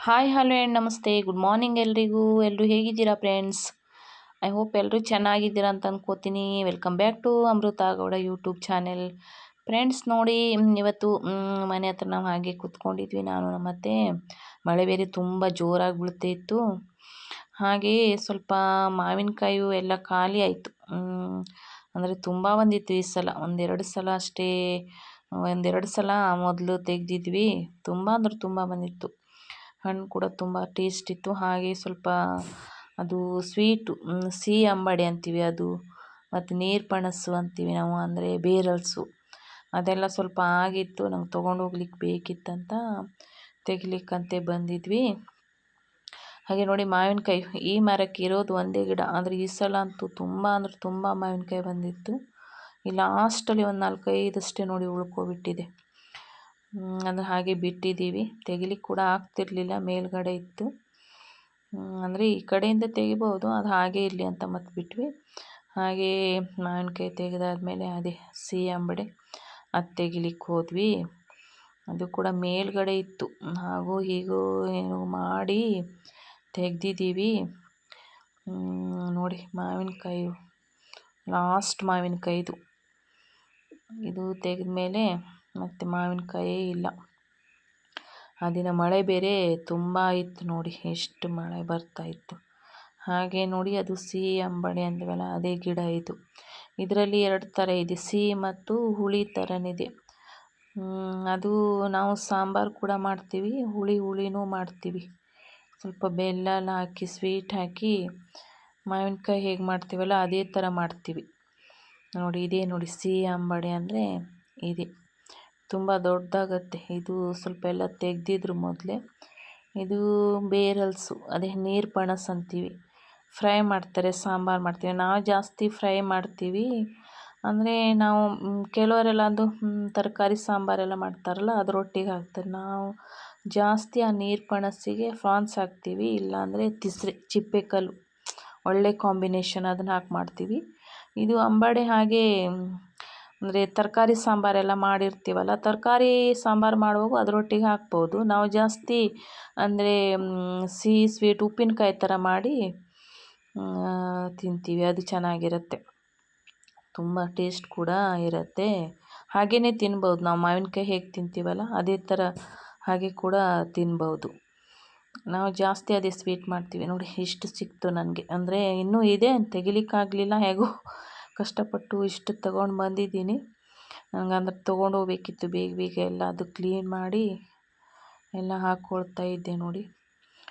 Hi hello and ನಮಸ್ತೆ good morning ಎಲ್ಲರೂ ಹೇಗಿದ್ದೀರಾ ಫ್ರೆಂಡ್ಸ್. ಐ ಹೋಪ್ ಎಲ್ಲರೂ ಚೆನ್ನಾಗಿದ್ದೀರಾ ಅಂತ ಅನ್ಕೋತೀನಿ. Welcome back to Amrutha Gowda YouTube channel. Friends ನೋಡಿ, ಇವತ್ತು ಮನೆ ಹತ್ರ ನಾವು ಹಾಗೆ ಕೂತ್ಕೊಂಡಿದ್ವಿ, ನಾನು ಮತ್ತು ಮಳೆ ಬೇರೆ ತುಂಬ ಜೋರಾಗಿ ಬೀಳ್ತಾ ಇತ್ತು. ಹಾಗೆ ಸ್ವಲ್ಪ ಮಾವಿನಕಾಯಿ ಎಲ್ಲ ಖಾಲಿ ಆಯಿತು. ಅಂದರೆ ತುಂಬ ಬಂದಿತ್ತು ಈ ಸಲ, ಒಂದೆರಡು ಸಲ ಅಷ್ಟೇ. ಒಂದೆರಡು ಸಲ ಮೊದಲು ತೆಗೆದಿದ್ವಿ, ತುಂಬ ಅಂದ್ರೆ ತುಂಬ ಬಂದಿತ್ತು. ಹಣ್ಣು ಕೂಡ ತುಂಬ ಟೇಸ್ಟ್ ಇತ್ತು. ಹಾಗೆ ಸ್ವಲ್ಪ ಅದು ಸ್ವೀಟು, ಸಿಹಿ ಅಂಬಡಿ ಅಂತೀವಿ ಅದು, ಮತ್ತು ನೀರು ಪಣಸು ಅಂತೀವಿ ನಾವು, ಅಂದರೆ ಬೇರಲ್ಸು, ಅದೆಲ್ಲ ಸ್ವಲ್ಪ ಆಗಿತ್ತು. ನಂಗೆ ತೊಗೊಂಡು ಹೋಗ್ಲಿಕ್ಕೆ ಬೇಕಿತ್ತಂತ ತೆಗಿಲಿಕ್ಕಂತೆ ಬಂದಿದ್ವಿ. ಹಾಗೆ ನೋಡಿ, ಮಾವಿನಕಾಯಿ ಈ ಮರಕ್ಕೆ ಇರೋದು ಒಂದೇ ಗಿಡ, ಆದರೆ ಈ ಸಲ ಅಂತೂ ತುಂಬ ಅಂದ್ರೆ ತುಂಬ ಮಾವಿನಕಾಯಿ ಬಂದಿತ್ತು. ಈ ಲಾಸ್ಟಲ್ಲಿ ಒಂದು 4-5 ಅಷ್ಟೇ ನೋಡಿ ಉಳ್ಕೊಬಿಟ್ಟಿದೆ. ಅದು ಹಾಗೆ ಬಿಟ್ಟಿದ್ದೀವಿ, ತೆಗಿಲಿಕ್ಕೆ ಕೂಡ ಆಗ್ತಿರ್ಲಿಲ್ಲ, ಮೇಲ್ಗಡೆ ಇತ್ತು. ಅಂದರೆ ಈ ಕಡೆಯಿಂದ ತೆಗಿಬೋದು, ಅದು ಹಾಗೆ ಇರಲಿ ಅಂತ ಮತ್ತೆ ಬಿಟ್ವಿ. ಹಾಗೆ ಮಾವಿನಕಾಯಿ ತೆಗೆದಾದ್ಮೇಲೆ ಅದೇ ಸಿಹಿ ಅಂಬಡೆ ಅದು ತೆಗಿಲಿಕ್ಕೆ ಹೋದ್ವಿ. ಅದು ಕೂಡ ಮೇಲ್ಗಡೆ ಇತ್ತು, ಹಾಗೂ ಹೀಗೂ ಏನೋ ಮಾಡಿ ತೆಗ್ದಿದ್ದೀವಿ. ನೋಡಿ ಮಾವಿನಕಾಯಿ, ಲಾಸ್ಟ್ ಮಾವಿನಕಾಯಿದು ಇದು ತೆಗೆದ್ಮೇಲೆ ಮತ್ತು ಮಾವಿನಕಾಯೇ ಇಲ್ಲ. ಆ ದಿನ ಮಳೆ ಬೇರೆ ತುಂಬ ಇತ್ತು ನೋಡಿ, ಎಷ್ಟು ಮಳೆ ಬರ್ತಾ ಇತ್ತು. ಹಾಗೆ ನೋಡಿ, ಅದು ಸಿಹಿ ಅಂಬಡೆ ಅಂದ್ವಲ್ಲ, ಅದೇ ಗಿಡ ಇದು. ಇದರಲ್ಲಿ 2 ಥರ ಇದೆ, ಸಿಹಿ ಮತ್ತು ಹುಳಿ ಥರನಿದೆ. ಅದು ನಾವು ಸಾಂಬಾರು ಕೂಡ ಮಾಡ್ತೀವಿ, ಹುಳಿನೂ ಮಾಡ್ತೀವಿ. ಸ್ವಲ್ಪ ಬೆಲ್ಲ ಎಲ್ಲ ಹಾಕಿ, ಸ್ವೀಟ್ ಹಾಕಿ, ಮಾವಿನಕಾಯಿ ಹೇಗೆ ಮಾಡ್ತೀವಲ್ಲ ಅದೇ ಥರ ಮಾಡ್ತೀವಿ ನೋಡಿ. ಇದೇ ನೋಡಿ ಸಿಹಿ ಅಂಬಡೆ ಅಂದರೆ ಇದೆ, ತುಂಬ ದೊಡ್ಡದಾಗತ್ತೆ. ಇದು ಸ್ವಲ್ಪ ಎಲ್ಲ ತೆಗೆದಿದ್ರು ಮೊದಲೇ. ಇದು ಬೇರಲ್ಸು, ಅದೇ ನೀರು ಪಣಸು ಅಂತೀವಿ. ಫ್ರೈ ಮಾಡ್ತಾರೆ, ಸಾಂಬಾರು ಮಾಡ್ತೀವಿ. ನಾವು ಜಾಸ್ತಿ ಫ್ರೈ ಮಾಡ್ತೀವಿ. ಅಂದರೆ ನಾವು ಕೆಲವರೆಲ್ಲ ಅದು ತರಕಾರಿ ಸಾಂಬಾರೆಲ್ಲ ಮಾಡ್ತಾರಲ್ಲ, ಅದರೊಟ್ಟಿಗೆ ಹಾಕ್ತಾರೆ. ನಾವು ಜಾಸ್ತಿ ಆ ನೀರು ಪಣಸ್ಸಿಗೆ ಫ್ರಾನ್ಸ್ ಹಾಕ್ತೀವಿ, ಇಲ್ಲಾಂದರೆ ತಿಸ್ರೆ, ಚಿಪ್ಪೆಕಲ್ಲು, ಒಳ್ಳೆ ಕಾಂಬಿನೇಷನ್, ಅದನ್ನು ಹಾಕಿ ಮಾಡ್ತೀವಿ. ಇದು ಅಂಬಡೆ ಹಾಗೆ, ಅಂದರೆ ತರಕಾರಿ ಸಾಂಬಾರೆಲ್ಲ ಮಾಡಿರ್ತೀವಲ್ಲ, ತರಕಾರಿ ಸಾಂಬಾರು ಮಾಡುವಾಗ ಅದರೊಟ್ಟಿಗೆ ಹಾಕ್ಬೋದು. ನಾವು ಜಾಸ್ತಿ ಅಂದರೆ ಸಿಹಿ ಸ್ವೀಟ್ ಉಪ್ಪಿನಕಾಯಿ ಥರ ಮಾಡಿ ತಿಂತೀವಿ, ಅದು ಚೆನ್ನಾಗಿರುತ್ತೆ, ತುಂಬ ಟೇಸ್ಟ್ ಕೂಡ ಇರುತ್ತೆ. ಹಾಗೆಯೇ ತಿನ್ಬೋದು, ನಾವು ಮಾವಿನಕಾಯಿ ಹೇಗೆ ತಿಂತೀವಲ್ಲ ಅದೇ ಥರ ಹಾಗೆ ಕೂಡ ತಿನ್ಬೋದು. ನಾವು ಜಾಸ್ತಿ ಅದೇ ಸ್ವೀಟ್ ಮಾಡ್ತೀವಿ ನೋಡಿ. ಇಷ್ಟು ಸಿಕ್ತು ನನಗೆ, ಅಂದರೆ ಇನ್ನೂ ಇದೆ, ತೆಗಿಲಿಕ್ಕಾಗಲಿಲ್ಲ, ಹೇಗೋ ಕಷ್ಟಪಟ್ಟು ಇಷ್ಟು ತಗೊಂಡು ಬಂದಿದ್ದೀನಿ. ನನಗೆ ಅಂದರೆ ತೊಗೊಂಡು ಹೋಗ್ಬೇಕಿತ್ತು ಬೇಗ ಎಲ್ಲ, ಅದು ಕ್ಲೀನ್ ಮಾಡಿ ಎಲ್ಲ ಹಾಕ್ಕೊಳ್ತಾ ಇದ್ದೆ ನೋಡಿ.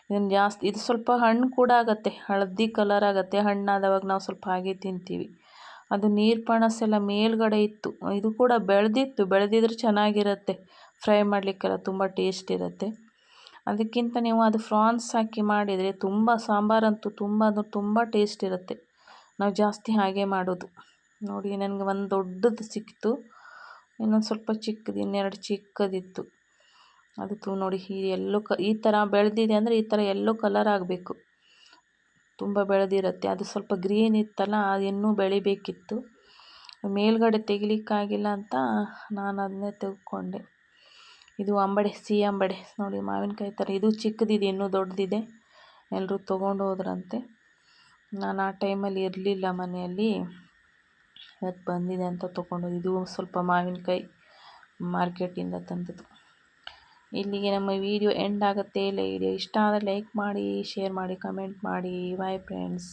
ಇದನ್ನು ಜಾಸ್ತಿ, ಇದು ಸ್ವಲ್ಪ ಹಣ್ಣು ಕೂಡ ಆಗುತ್ತೆ, ಹಳದಿ ಕಲರ್ ಆಗುತ್ತೆ. ಹಣ್ಣಾದವಾಗ ನಾವು ಸ್ವಲ್ಪ ಹಾಗೆ ತಿಂತೀವಿ. ಅದು ನೀರು ಪಣಸೆಲ್ಲ ಮೇಲ್ಗಡೆ ಇತ್ತು, ಇದು ಕೂಡ ಬೆಳೆದಿದ್ರೆ ಚೆನ್ನಾಗಿರುತ್ತೆ, ಫ್ರೈ ಮಾಡಲಿಕ್ಕೆಲ್ಲ ತುಂಬ ಟೇಸ್ಟ್ ಇರುತ್ತೆ. ಅದಕ್ಕಿಂತ ನೀವು ಅದು ಫ್ರಾನ್ಸ್ ಹಾಕಿ ಮಾಡಿದರೆ ತುಂಬ, ಸಾಂಬಾರಂತೂ ತುಂಬ ಟೇಸ್ಟ್ ಇರುತ್ತೆ. ನಾವು ಜಾಸ್ತಿ ಹಾಗೆ ಮಾಡೋದು ನೋಡಿ. ನನಗೆ ಒಂದು ದೊಡ್ಡದು ಸಿಕ್ತು, ಇನ್ನೊಂದು ಸ್ವಲ್ಪ ಚಿಕ್ಕದು, ಇನ್ನೆರಡು ಚಿಕ್ಕದಿತ್ತು. ಅದು ನೋಡಿ, ಈ ಥರ ಬೆಳೆದಿದೆ ಅಂದರೆ ಈ ಥರ ಎಲ್ಲೋ ಕಲರ್ ಆಗಬೇಕು, ತುಂಬ ಬೆಳೆದಿರುತ್ತೆ. ಅದು ಸ್ವಲ್ಪ ಗ್ರೀನ್ ಇತ್ತಲ್ಲ, ಅದು ಇನ್ನೂ ಬೆಳಿಬೇಕಿತ್ತು. ಮೇಲ್ಗಡೆ ತೆಗಿಲಿಕ್ಕಾಗಿಲ್ಲ ಅಂತ ನಾನು ಅದನ್ನೇ ತೆಗೆದುಕೊಂಡೆ. ಇದು ಅಂಬಡೆ, ಸಿಹಿ ಅಂಬಡೆ ನೋಡಿ, ಮಾವಿನಕಾಯಿ ಥರ. ಇದು ಚಿಕ್ಕದಿದೆ, ಇನ್ನೂ ದೊಡ್ಡದಿದೆ. ಎಲ್ಲರೂ ತೊಗೊಂಡು ಹೋದ್ರಂತೆ. ನಾನು ಆ ಟೈಮಲ್ಲಿ ಇರಲಿಲ್ಲ ಮನೆಯಲ್ಲಿ, ಇವತ್ತು ಬಂದಿದೆ ಅಂತ ತೊಗೊಂಡೋದು. ಇದು ಸ್ವಲ್ಪ ಮಾವಿನಕಾಯಿ ಮಾರ್ಕೆಟಿಂದ ತಂದದ್ದು. ಇಲ್ಲಿಗೆ ನಮ್ಮ ವಿಡಿಯೋ ಎಂಡ್ ಆಗುತ್ತೆ. ವಿಡಿಯೋ ಇಷ್ಟ ಆದರೆ ಲೈಕ್ ಮಾಡಿ, ಶೇರ್ ಮಾಡಿ, ಕಮೆಂಟ್ ಮಾಡಿ. Bye friends.